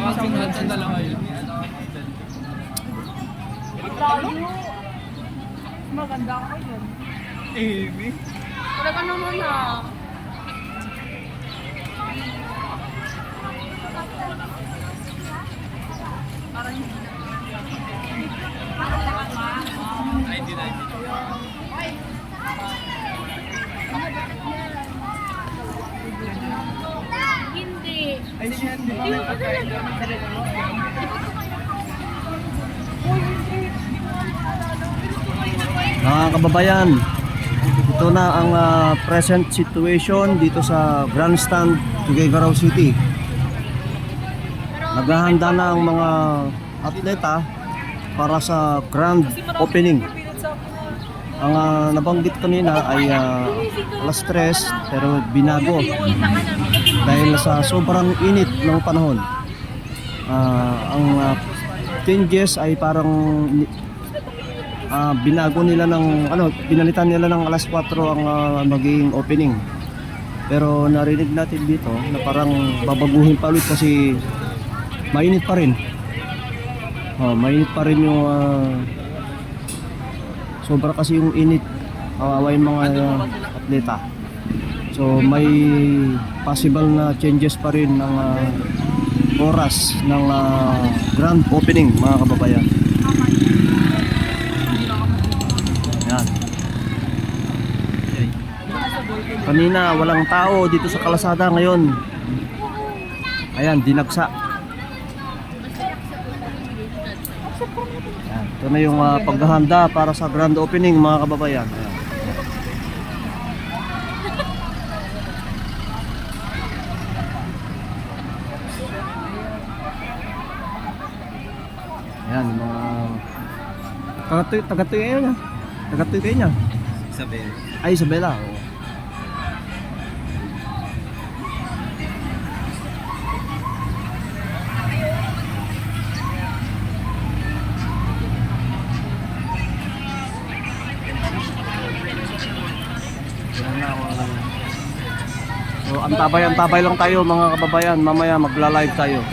Sunod sa dalawa yun. Maganda ako yun. Amy? Talaga naman na. Parang hindi. 1990. Hindi. Ay, siya, di ba may pagkain doon? Mga kababayan, ito na ang present situation dito sa Grandstand, Tuguegarao City. Naghahanda na ang mga atleta para sa grand opening. Ang nabanggit kanina ay alas 3 pero binago dahil sa sobrang init ng panahon. Ang changes ay parang binago nila ng pinalitan nila ng alas 4 ang magiging opening. Pero narinig natin dito na parang babaguhin pa ulit kasi mainit pa rin. Mainit pa rin yung sobra kasi yung init, kawawa yung mga atleta. So may possible na changes pa rin ng oras ng grand opening, mga kababayan. Yan. Kanina walang tao dito sa kalasada, ngayon ayan, dinagsa. Yan. Ito na yung paghahanda para sa grand opening, mga kababayan. Ayan. Ayan, mga taga-tuy kayo niya. Taga-tuy kayo niya. Isabel. Ay, Isabela. Oo. So, antabay lang tayo, mga kababayan. Mamaya magla-live tayo.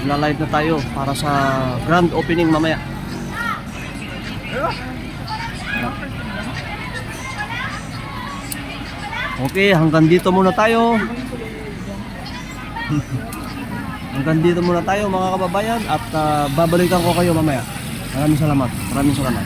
Magla-live na tayo para sa grand opening mamaya. Okay, hanggang dito muna tayo. Hanggang dito muna tayo, mga kababayan, at babalikan ko kayo mamaya. Maraming salamat. Maraming salamat.